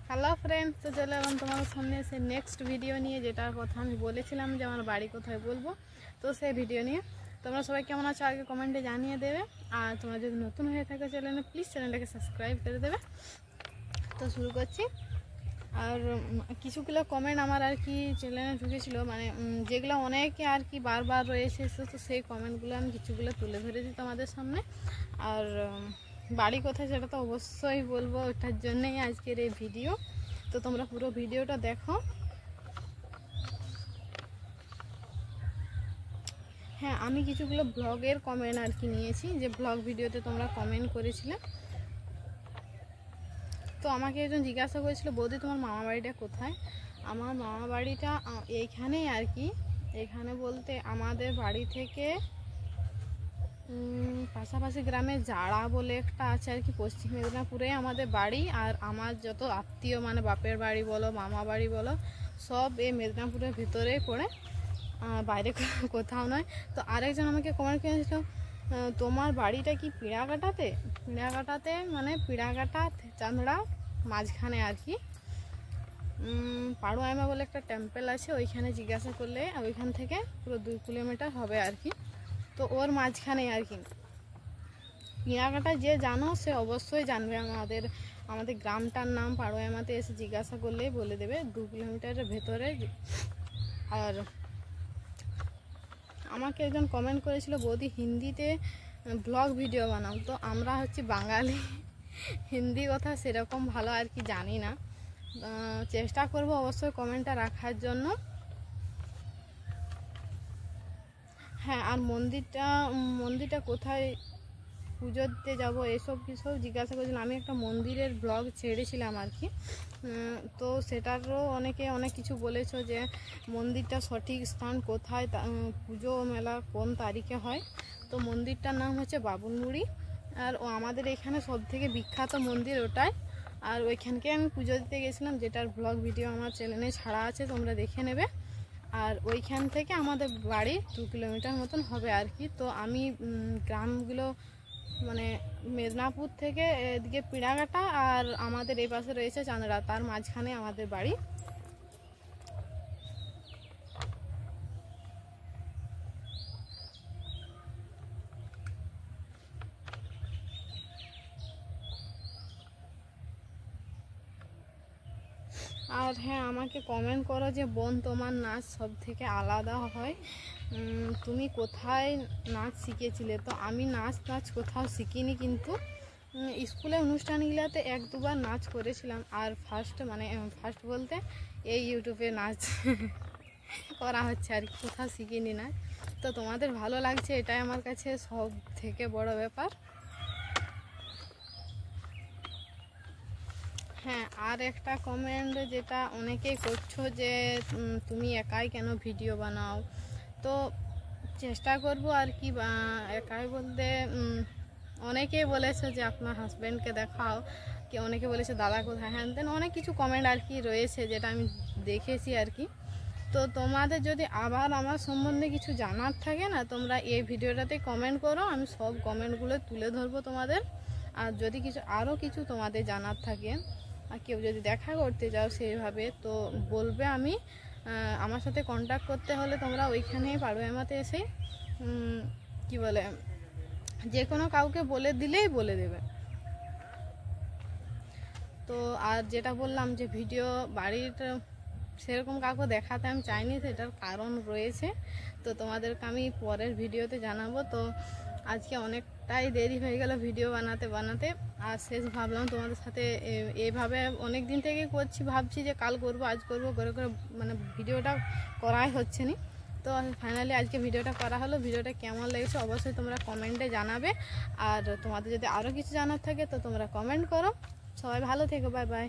Hello friends, তো চলে এলাম তোমাদের সামনে এসে নেক্সট ভিডিও নিয়ে, যেটার কথা আমি বলেছিলাম যে আমার বাড়ি কোথায় বলবো। তো সেই ভিডিও নিয়ে তোমরা সবাই কেমন আছো আগে কমেন্টে জানিয়ে দেবে। আর তোমরা যদি নতুন হয়ে থাকো চ্যানেলে, প্লিজ চ্যানেলটাকে সাবস্ক্রাইব করে দেবে। তো শুরু করছি। আর কিছুগুলো কমেন্ট আমার আর কি চ্যানেলে ঢুকেছিলো, মানে যেগুলো অনেকে আর কি বারবার রয়েছে, তো সেই কমেন্টগুলো আমি কিছুগুলো তুলে ধরেছি তোমাদের সামনে। আর বাড়ি কোথায় সেটা তো অবশ্যই বলবো, ওটার জন্যই আজকের এই ভিডিও। তো তোমরা পুরো ভিডিওটা দেখো। হ্যাঁ, আমি কিছুগুলো ব্লগের কমেন্ট আর কি নিয়েছি, যে ব্লগ ভিডিওতে তোমরা কমেন্ট করেছিলে। তো আমাকে একজন জিজ্ঞাসা করেছিল, বৌদি তোমার মামা বাড়িটা কোথায়? আমার মামা বাড়িটা এইখানেই আর কি। এখানে বলতে আমাদের বাড়ি থেকে পাশাপাশি গ্রামে জাড়া বলে একটা আছে আর কি, পশ্চিম মেদিনীপুরে আমাদের বাড়ি। আর আমার যত আত্মীয়, মানে বাপের বাড়ি বলো, মামা বাড়ি বলো, সব এই মেদিনীপুরের ভিতরেই পড়ে, বাইরে কোথাও নয়। তো আরেকজন আমাকে কমেন্ট করেছিল, তোমার বাড়িটা কি পিড়াঘাটাতে? পিড়াঘাটাতে মানে পিড়াঘাটা চাঁদড়া মাঝখানে আর কি। পাড়ুয়াইমা বলে একটা টেম্পল আছে, ওইখানে জিজ্ঞাসা করলে ওইখান থেকে পুরো 2 কিলোমিটার হবে আর কি। তো ওর মাঝখানে আর কি। পিড়াঘাটা যে জানো সে অবশ্যই জানবে, আমাদের গ্রামটার নাম পাড়ুয়াইমাতে এসে জিজ্ঞাসা করলেই বলে দেবে, 2 কিলোমিটারের ভেতরে। আর আমাকে একজন কমেন্ট করেছিল, বৌদি হিন্দিতে ব্লগ ভিডিও বানাও। তো আমরা হচ্ছে বাঙালি, হিন্দি কথা সেরকম ভালো আর কি জানি না। চেষ্টা করব অবশ্যই কমেন্টটা রাখার জন্য। হ্যাঁ, আর মন্দিরটা কোথায় পুজো দিতে যাবো এসব কিছু জিজ্ঞাসা করেছিলাম। আমি একটা মন্দিরের ব্লগ ছেড়েছিলাম আর কি। তো সেটারও অনেকে অনেক কিছু বলেছো, যে মন্দিরটা সঠিক স্থান কোথায়, পুজো মেলা কোন তারিখে হয়। তো মন্দিরটার নাম হচ্ছে বাবুলমুড়ি। আর আমাদের এখানে সব থেকে বিখ্যাত মন্দির ওটাই। আর ওইখানকে আমি পুজো দিতে গেছিলাম, যেটার ব্লগ ভিডিও আমার চ্যানেলে ছাড়া আছে, তোমরা দেখে নেবে। আর ওইখান থেকে আমাদের বাড়ি 2 কিলোমিটার মতন হবে আর কি। তো আমি গ্রামগুলো মানে মেদিনীপুর থেকে এদিকে পিড়াঘাটা, আর আমাদের এই পাশে রয়েছে চাঁদড়া, তার মাঝখানে আমাদের বাড়ি। আর হ্যাঁ, আমাকে কমেন্ট করো যে বোন তোমার নাচ সব থেকে আলাদা হয়, তুমি কোথায় নাচ শিখেছিলে? তো আমি নাচ কোথাও শিখিনি, কিন্তু স্কুলে অনুষ্ঠানগুলোতে 1-2বার নাচ করেছিলাম। আর ফার্স্ট বলতে এই ইউটিউবে নাচ করা হচ্ছে আর কি, কোথাও শিখিনি না। তো তোমাদের ভালো লাগছে, এটাই আমার কাছে সব থেকে বড় ব্যাপার। হ্যাঁ, আর একটা কমেন্ট যেটা অনেকেই করছো, যে তুমি একাই কেন ভিডিও বানাও? তো চেষ্টা করব আর কি। একাই বলতে অনেকেই বলেছে যে আপনার হাজব্যান্ডকে দেখাও, কি অনেকে বলেছে দাদা কোথায়, হ্যান তেন অনেক কিছু কমেন্ট আর কি রয়েছে, যেটা আমি দেখেছি আর কি। তো তোমাদের যদি আবার আমার সম্বন্ধে কিছু জানার থাকে না, তোমরা এই ভিডিওটাতে কমেন্ট করো, আমি সব কমেন্টগুলো তুলে ধরবো তোমাদের। আর যদি আরও কিছু তোমাদের জানার থাকে, আর কেউ যদি দেখা করতে যাও সেইভাবে, তো বলবে। আমার সাথে কন্ট্যাক্ট করতে হলে তোমরা ওইখানে পাড়ুয়াইমাতে এসে কি বলে, যে কোনো কাউকে বলে দিলেই বলে দেবে। তো আর যেটা বললাম যে ভিডিও বাড়ির সেরকম কাউকে দেখাতে আমি চাইনি, সেটার কারণ রয়েছে, তো তোমাদেরকে আমি পরের ভিডিওতে জানাবো। তো আজকে অনেকটাই দেরি হয়ে গেল ভিডিও বানাতে। আর শেষ ভাবলাম তোমাদের সাথে এইভাবে অনেক দিন থেকে করছি, ভাবছি যে কাল করব, আজ করব করে মানে ভিডিওটা করাই হচ্ছে না। তো ফাইনালি আজকে ভিডিওটা করা হলো। ভিডিওটা কেমন লেগেছে অবশ্যই তোমরা কমেন্টে জানাবে। আর তোমাদের যদি আরও কিছু জানার থাকে তো তোমরা কমেন্ট করো। সবাই ভালো থেকো, বাই বাই।